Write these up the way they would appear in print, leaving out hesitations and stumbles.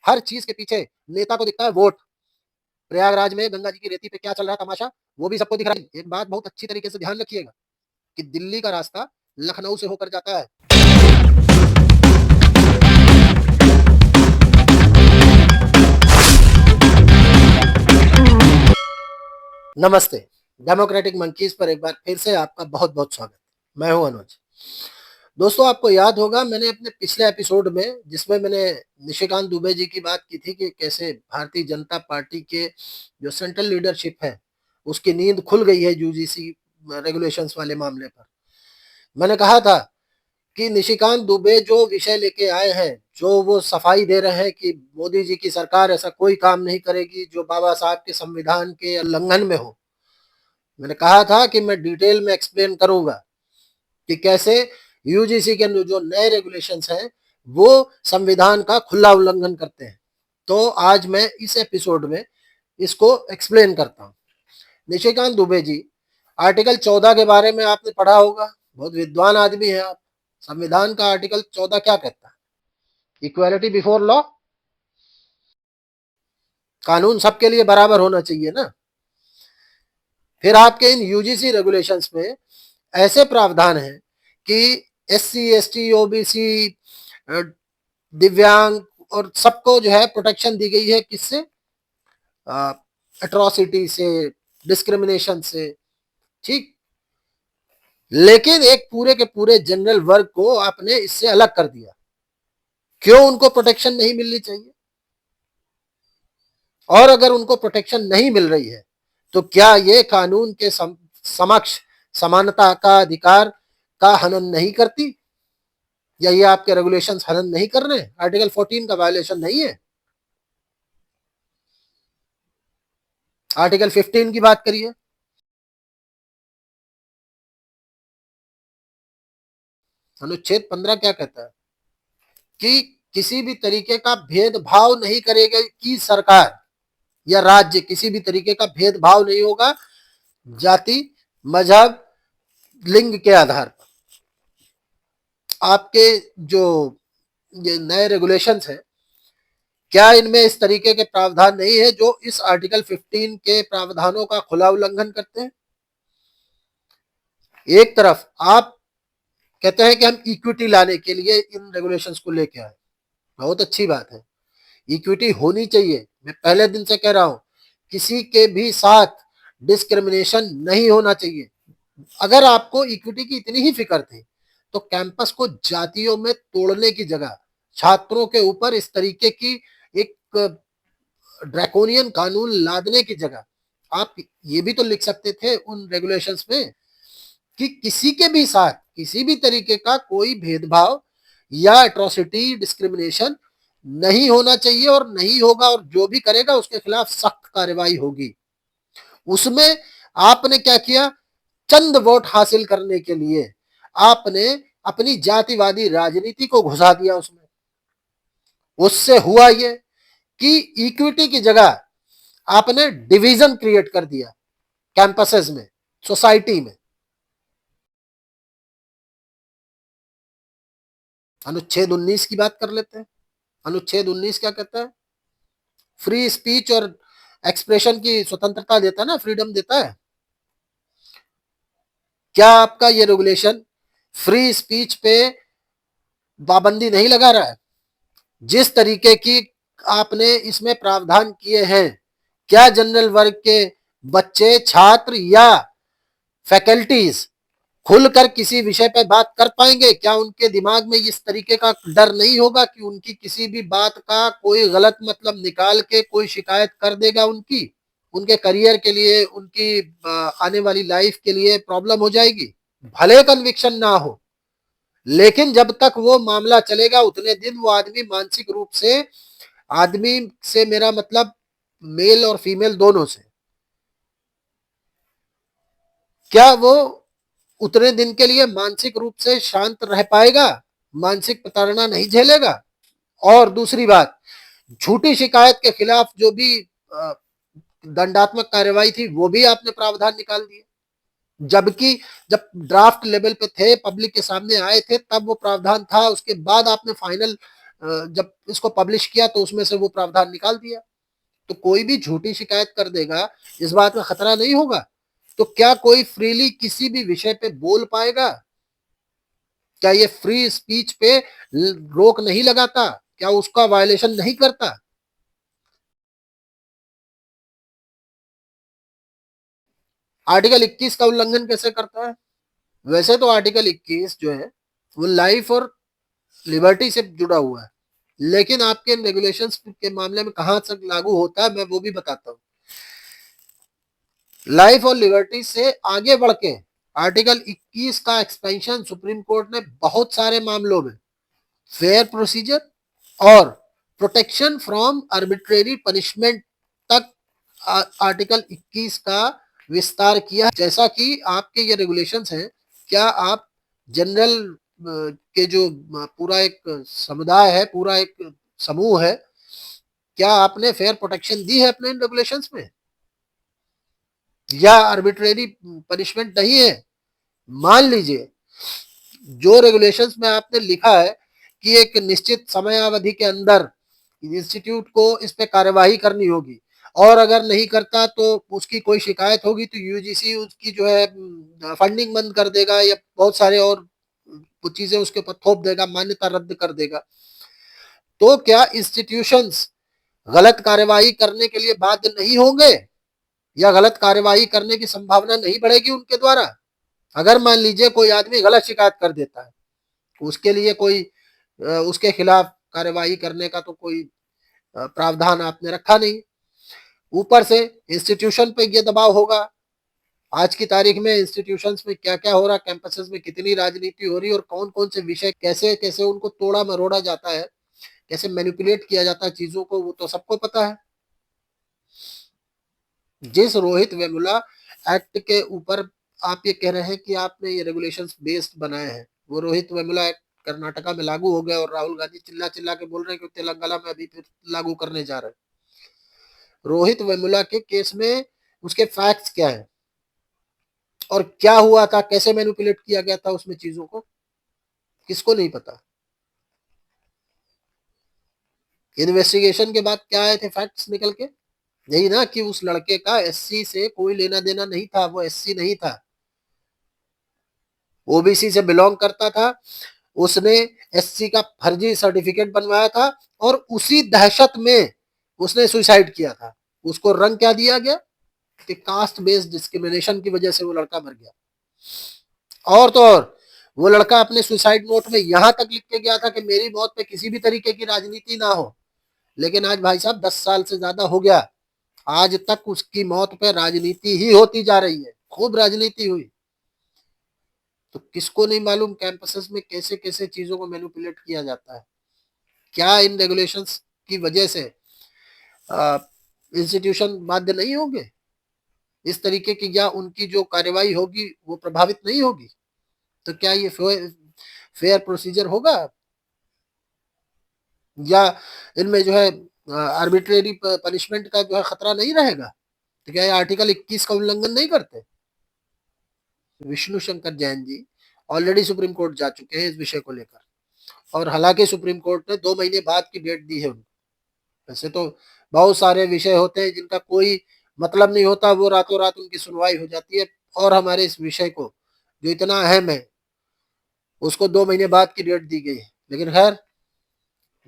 हर चीज के पीछे नेता को दिखता है वोट। प्रयागराज में गंगा जी की रेती पे क्या चल रहा है तमाशा, वो भी सबको दिख रहा है। एक बात बहुत अच्छी तरीके से ध्यान रखिएगा कि दिल्ली का रास्ता लखनऊ से होकर जाता है। नमस्ते, डेमोक्रेटिक मंकीज पर एक बार फिर से आपका बहुत बहुत स्वागत। मैं हूं अनुज। दोस्तों, आपको याद होगा मैंने अपने पिछले एपिसोड में, जिसमें मैंने निशिकांत दुबे जी की बात की थी कि कैसे भारतीय जनता पार्टी के जो सेंट्रल लीडरशिप है उसकी नींद खुल गई है यूजीसी रेगुलेशंस वाले मामले पर। मैंने कहा था कि निशिकांत दुबे जो विषय लेके आए हैं, जो वो सफाई दे रहे हैं कि मोदी जी की सरकार ऐसा कोई काम नहीं करेगी जो बाबा साहब के संविधान के उल्लंघन में हो। मैंने कहा था कि मैं डिटेल में एक्सप्लेन करूंगा कि कैसे यूजीसी के जो नए रेगुलेशंस हैं वो संविधान का खुला उल्लंघन करते हैं। तो आज मैं इस एपिसोड में इसको एक्सप्लेन करता हूं। निशिकांत दुबे जी, आर्टिकल 14 के बारे में आपने पढ़ा होगा, बहुत विद्वान आदमी है आप। संविधान का आर्टिकल 14 क्या कहता है? इक्वालिटी बिफोर लॉ, कानून सबके लिए बराबर होना चाहिए ना। फिर आपके इन यूजीसी रेगुलेशंस में ऐसे प्रावधान है कि एससी, एसटी, ओबीसी, दिव्यांग और सबको जो है प्रोटेक्शन दी गई है। किससे? एट्रोसिटी से, डिस्क्रिमिनेशन से। ठीक। लेकिन एक पूरे के पूरे जनरल वर्ग को आपने इससे अलग कर दिया। क्यों उनको प्रोटेक्शन नहीं मिलनी चाहिए? और अगर उनको प्रोटेक्शन नहीं मिल रही है तो क्या ये कानून के समक्ष समानता का अधिकार का हनन नहीं करती? या ये आपके रेगुलेशंस हनन नहीं कर रहे? आर्टिकल 14 का वायलेशन नहीं है? आर्टिकल 15 की बात करिए। अनुच्छेद 15 क्या कहता है? कि किसी भी तरीके का भेदभाव नहीं करेगी सरकार या राज्य, किसी भी तरीके का भेदभाव नहीं होगा जाति, मजहब, लिंग के आधार पर। आपके जो ये नए रेगुलेशंस हैं, क्या इनमें इस तरीके के प्रावधान नहीं है जो इस आर्टिकल 15 के प्रावधानों का खुला उल्लंघन करते हैं? एक तरफ आप कहते हैं कि हम इक्विटी लाने के लिए इन रेगुलेशंस को लेके आए, बहुत अच्छी बात है, इक्विटी होनी चाहिए। मैं पहले दिन से कह रहा हूं, किसी के भी साथ डिस्क्रिमिनेशन नहीं होना चाहिए। अगर आपको इक्विटी की इतनी ही फिक्र थी तो कैंपस को जातियों में तोड़ने की जगह, छात्रों के ऊपर इस तरीके की एक ड्रैकोनियन कानून लादने की जगह आप ये भी तो लिख सकते थे उन रेगुलेशंस में कि किसी के भी साथ किसी भी तरीके का कोई भेदभाव या एट्रोसिटी, डिस्क्रिमिनेशन नहीं होना चाहिए और नहीं होगा, और जो भी करेगा उसके खिलाफ सख्त कार्रवाई होगी। उसमें आपने क्या किया? चंद वोट हासिल करने के लिए आपने अपनी जातिवादी राजनीति को घुसा दिया उसमें। उससे हुआ ये कि इक्विटी की जगह आपने डिवीजन क्रिएट कर दिया कैंपसेस में, सोसाइटी में। अनुच्छेद 19 की बात कर लेते हैं। अनुच्छेद 19 क्या कहता है? फ्री स्पीच और एक्सप्रेशन की स्वतंत्रता देता है ना, फ्रीडम देता है। क्या आपका ये रेगुलेशन फ्री स्पीच पे पाबंदी नहीं लगा रहा है? जिस तरीके की आपने इसमें प्रावधान किए हैं, क्या जनरल वर्ग के बच्चे, छात्र या फैकल्टीज खुलकर किसी विषय पर बात कर पाएंगे? क्या उनके दिमाग में इस तरीके का डर नहीं होगा कि उनकी किसी भी बात का कोई गलत मतलब निकाल के कोई शिकायत कर देगा, उनकी, उनके करियर के लिए, उनकी आने वाली लाइफ के लिए प्रॉब्लम हो जाएगी? भले कन्विक्शन ना हो, लेकिन जब तक वो मामला चलेगा उतने दिन वो आदमी मानसिक रूप से, आदमी से मेरा मतलब मेल और फीमेल दोनों से, क्या वो उतने दिन के लिए मानसिक रूप से शांत रह पाएगा? मानसिक प्रताड़ना नहीं झेलेगा? और दूसरी बात, झूठी शिकायत के खिलाफ जो भी दंडात्मक कार्यवाही थी वो भी आपने प्रावधान निकाल दिए, जबकि जब ड्राफ्ट लेवल पे थे, पब्लिक के सामने आए थे, तब वो प्रावधान था। उसके बाद आपने फाइनल जब इसको पब्लिश किया तो उसमें से वो प्रावधान निकाल दिया। तो कोई भी झूठी शिकायत कर देगा, इस बात में खतरा नहीं होगा। तो क्या कोई फ्रीली किसी भी विषय पे बोल पाएगा? क्या ये फ्री स्पीच पे रोक नहीं लगाता? क्या उसका वायलेशन नहीं करता? आर्टिकल 21 का उल्लंघन कैसे करता है? वैसे तो आर्टिकल 21 जो है वो लाइफ और लिबर्टी से जुड़ा हुआ है, लेकिन आपके रेगुलेशंस के मामले में कहां तक लागू होता है मैं वो भी बताता हूँ। लाइफ और लिबर्टी से आगे बढ़ के आर्टिकल 21 का एक्सपेंशन सुप्रीम कोर्ट ने बहुत सारे मामलों में फेयर प्रोसीजर और प्रोटेक्शन फ्रॉम आर्बिट्रेरी पनिशमेंट तक आर्टिकल 21 का विस्तार किया। जैसा कि आपके ये रेगुलेशंस हैं, क्या आप जनरल के जो पूरा एक समुदाय है, पूरा एक समूह है, क्या आपने फेयर प्रोटेक्शन दी है अपने इन रेगुलेशंस में, या आर्बिट्रेरी पनिशमेंट नहीं है? मान लीजिए जो रेगुलेशंस में आपने लिखा है कि एक निश्चित समय अवधि के अंदर इंस्टीट्यूट को इस पे कार्यवाही करनी होगी, और अगर नहीं करता तो उसकी कोई शिकायत होगी तो यूजीसी उसकी जो है फंडिंग बंद कर देगा, या बहुत सारे और कुछ चीजें उसके ऊपर थोप देगा, मान्यता रद्द कर देगा। तो क्या इंस्टीट्यूशंस गलत कार्यवाही करने के लिए बाध्य नहीं होंगे, या गलत कार्यवाही करने की संभावना नहीं बढ़ेगी उनके द्वारा? अगर मान लीजिए कोई आदमी गलत शिकायत कर देता है, उसके लिए कोई उसके खिलाफ कार्यवाही करने का तो कोई प्रावधान आपने रखा नहीं। ऊपर से इंस्टीट्यूशन पे ये दबाव होगा। आज की तारीख में इंस्टीट्यूशंस में क्या क्या हो रहा, कैंपसेस में कितनी राजनीति हो रही है, और कौन कौन से विषय कैसे कैसे उनको तोड़ा मरोड़ा जाता है, कैसे मैनिपुलेट किया जाता है चीजों को, वो तो सबको पता है। जिस रोहित वेमुला एक्ट के ऊपर आप ये कह रहे हैं कि आपने ये रेगुलेशंस बेस्ड बनाए हैं, वो रोहित वेमुला एक्ट कर्नाटका में लागू हो गया, और राहुल गांधी चिल्ला चिल्ला के बोल रहे हैं कि तेलंगाना में अभी फिर लागू करने जा रहे हैं। रोहित वेमुला के केस में उसके फैक्ट्स क्या है, और क्या हुआ था, कैसे मैनिपुलेट किया गया था उसमें चीजों को, किसको नहीं पता? इन्वेस्टिगेशन के बाद क्या आए थे फैक्ट्स निकल के? यही ना कि उस लड़के का एससी से कोई लेना देना नहीं था, वो एससी नहीं था, ओबीसी से बिलोंग करता था। उसने एससी का फर्जी सर्टिफिकेट बनवाया था, और उसी दहशत में उसने सुसाइड किया था। उसको रंग क्या दिया गया कि कास्ट बेस्ड डिस्क्रिमिनेशन की वजह से वो लड़का मर गया। और तो और वो लड़का अपने सुसाइड नोट में यहां तक लिख के गया था कि मेरी मौत पे किसी भी तरीके की राजनीति ना हो। लेकिन आज भाई साहब 10 साल से ज्यादा हो गया, आज तक उसकी मौत पे राजनीति ही होती जा रही है, खूब राजनीति हुई। तो किसको नहीं मालूम कैंपसेस में कैसे कैसे चीजों को मैनिपुलेट किया जाता है। क्या इन रेगुलेशंस की वजह से इंस्टीट्यूशन बाध्य नहीं होंगे इस तरीके की, या उनकी जो कार्यवाही होगी वो प्रभावित नहीं होगी? तो क्या ये फेयर प्रोसीजर होगा, या इनमें जो है आर्बिट्रेरी पनिशमेंट का जो है खतरा नहीं रहेगा? तो क्या ये आर्टिकल 21 का उल्लंघन नहीं करते? Vishnu Shankar Jain ji already supreme court जा चुके हैं इस विषय को लेकर, और हालांकि सुप्रीम कोर्ट ने 2 महीने बाद की डेट दी है उनको। वैसे तो बहुत सारे विषय होते हैं जिनका कोई मतलब नहीं होता, वो रातों रात उनकी सुनवाई हो जाती है, और हमारे इस विषय को जो इतना अहम है उसको 2 महीने बाद की डेट दी गई है। लेकिन खैर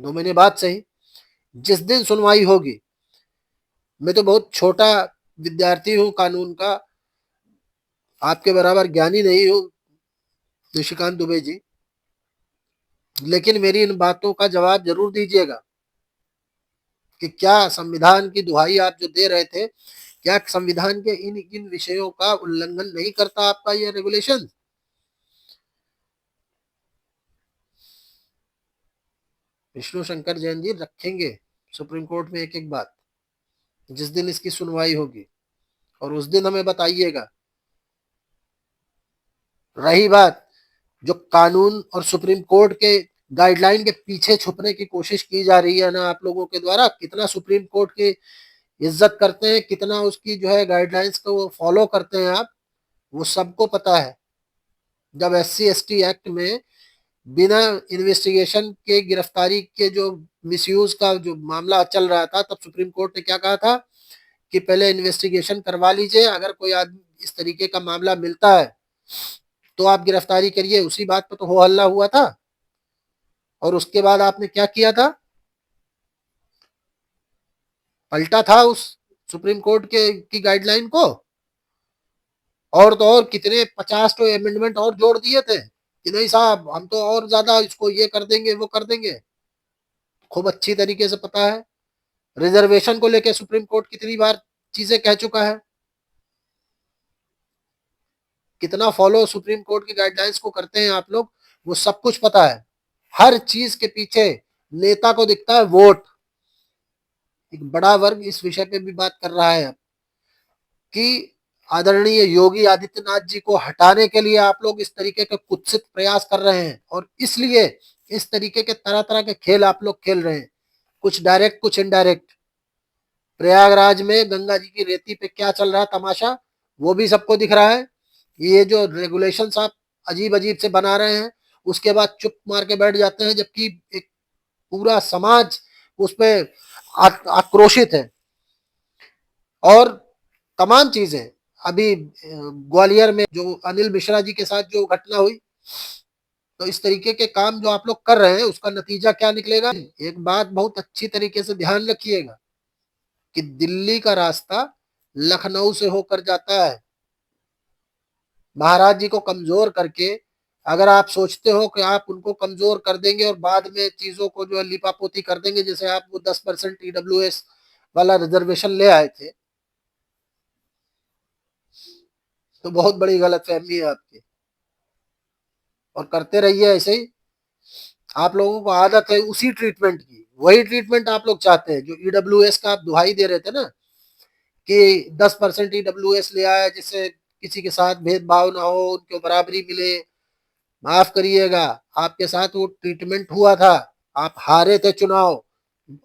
2 महीने बाद सही, जिस दिन सुनवाई होगी, मैं तो बहुत छोटा विद्यार्थी हूँ कानून का, आपके बराबर ज्ञानी नहीं हूँ निशिकांत दुबे जी, लेकिन मेरी इन बातों का जवाब जरूर दीजिएगा कि क्या संविधान की दुहाई आप जो दे रहे थे, क्या संविधान के इन इन विषयों का उल्लंघन नहीं करता आपका यह रेगुलेशन? विष्णु शंकर जैन जी रखेंगे सुप्रीम कोर्ट में एक एक बात, जिस दिन इसकी सुनवाई होगी, और उस दिन हमें बताइएगा। रही बात जो कानून और सुप्रीम कोर्ट के गाइडलाइन के पीछे छुपने की कोशिश की जा रही है ना आप लोगों के द्वारा, कितना सुप्रीम कोर्ट की इज्जत करते हैं, कितना उसकी जो है गाइडलाइंस को वो फॉलो करते हैं आप, वो सबको पता है। जब SC ST एक्ट में बिना इन्वेस्टिगेशन के गिरफ्तारी के जो मिसयूज का जो मामला चल रहा था, तब सुप्रीम कोर्ट ने क्या कहा था कि पहले इन्वेस्टिगेशन करवा लीजिए, अगर कोई आदमी इस तरीके का मामला मिलता है तो आप गिरफ्तारी करिए। उसी बात पर तो हो हल्ला हुआ था, और उसके बाद आपने क्या किया था, पलटा था उस सुप्रीम कोर्ट के की गाइडलाइन को, और तो और कितने 50 तो अमेंडमेंट और जोड़ दिए थे कि नहीं साहब हम तो और ज्यादा इसको ये कर देंगे वो कर देंगे। खूब अच्छी तरीके से पता है रिजर्वेशन को लेकर सुप्रीम कोर्ट कितनी बार चीजें कह चुका है, कितना फॉलो सुप्रीम कोर्ट की गाइडलाइंस को करते हैं आप लोग, वो सब कुछ पता है। हर चीज के पीछे नेता को दिखता है वोट। एक बड़ा वर्ग इस विषय पे भी बात कर रहा है कि आदरणीय योगी आदित्यनाथ जी को हटाने के लिए आप लोग इस तरीके के कुत्सित प्रयास कर रहे हैं, और इसलिए इस तरीके के तरह तरह के खेल आप लोग खेल रहे हैं, कुछ डायरेक्ट कुछ इनडायरेक्ट। प्रयागराज में गंगा जी की रेती पे क्या चल रहा है तमाशा, वो भी सबको दिख रहा है। ये जो रेगुलेशन आप अजीब अजीब से बना रहे हैं, उसके बाद चुप मार के बैठ जाते हैं, जबकि एक पूरा समाज उस पर आक्रोशित है। और तमाम चीजें अभी ग्वालियर में जो अनिल मिश्रा जी के साथ जो घटना हुई, तो इस तरीके के काम जो आप लोग कर रहे हैं उसका नतीजा क्या निकलेगा। एक बात बहुत अच्छी तरीके से ध्यान रखिएगा कि दिल्ली का रास्ता लखनऊ से होकर जाता है। महाराज जी को कमजोर करके अगर आप सोचते हो कि आप उनको कमजोर कर देंगे और बाद में चीजों को जो है लिपापोती कर देंगे, जैसे आप वो 10% ईडब्ल्यूएस वाला रिजर्वेशन ले आए थे, तो बहुत बड़ी गलतफहमी है आपकी, और करते रहिए ऐसे ही। आप लोगों को आदत है उसी ट्रीटमेंट की, वही ट्रीटमेंट आप लोग चाहते हैं जो ईडब्ल्यूएस का आप दुहाई दे रहे थे ना कि 10% ईडब्ल्यूएस ले आया जिससे किसी के साथ भेदभाव ना हो, उनको बराबरी मिले। माफ करिएगा, आपके साथ वो ट्रीटमेंट हुआ था, आप हारे थे चुनाव,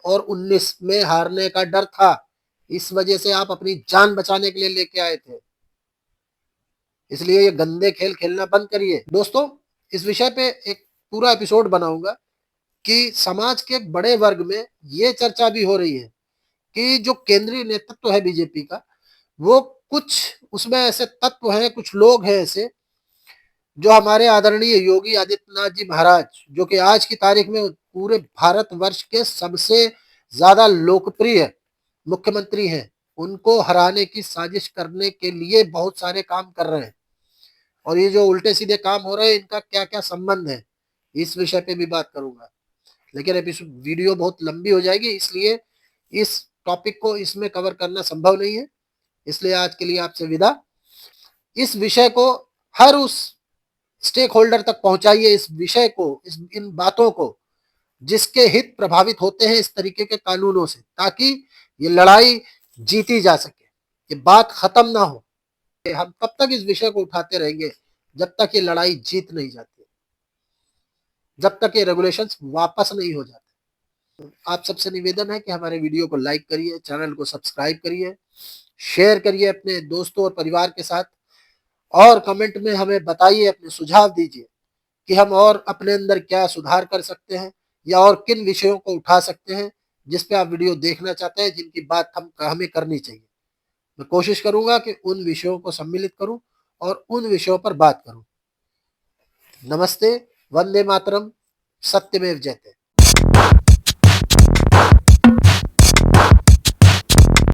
और 19 में हारने का डर था, इस वजह से आप अपनी जान बचाने के लिए लेके आए थे। इसलिए ये गंदे खेल खेलना बंद करिए। दोस्तों, इस विषय पे एक पूरा एपिसोड बनाऊंगा कि समाज के एक बड़े वर्ग में ये चर्चा भी हो रही है कि जो केंद्रीय नेतृत्व है बीजेपी का, वो कुछ उसमें ऐसे तत्व हैं, कुछ लोग हैं ऐसे जो हमारे आदरणीय योगी आदित्यनाथ जी महाराज, जो कि आज की तारीख में पूरे भारतवर्ष के सबसे ज्यादा लोकप्रिय मुख्यमंत्री हैं, उनको हराने की साजिश करने के लिए बहुत सारे काम कर रहे हैं। और ये जो उल्टे सीधे काम हो रहे हैं, इनका क्या क्या संबंध है, इस विषय पे भी बात करूंगा। लेकिन एपिसोड वीडियो बहुत लंबी हो जाएगी, इसलिए इस टॉपिक को इसमें कवर करना संभव नहीं है। इसलिए आज के लिए आपसे विदा। इस विषय को हर उस स्टेक होल्डर तक पहुंचाइए, इस विषय को, इन बातों को जिसके हित प्रभावित होते हैं इस तरीके के कानूनों से, ताकि ये लड़ाई जीती जा सके, ये बात खत्म ना हो। हम तब तक इस विषय को उठाते रहेंगे जब तक ये लड़ाई जीत नहीं जाती, जब तक ये रेगुलेशंस वापस नहीं हो जाते। आप सबसे निवेदन है कि हमारे वीडियो को लाइक करिए, चैनल को सब्सक्राइब करिए, शेयर करिए अपने दोस्तों और परिवार के साथ, और कमेंट में हमें बताइए, अपने सुझाव दीजिए कि हम और अपने अंदर क्या सुधार कर सकते हैं, या और किन विषयों को उठा सकते हैं जिस पे आप वीडियो देखना चाहते हैं, जिनकी बात हमें करनी चाहिए। मैं कोशिश करूंगा कि उन विषयों को सम्मिलित करूं और उन विषयों पर बात करूं। नमस्ते, वंदे मातरम, सत्यमेव जयते।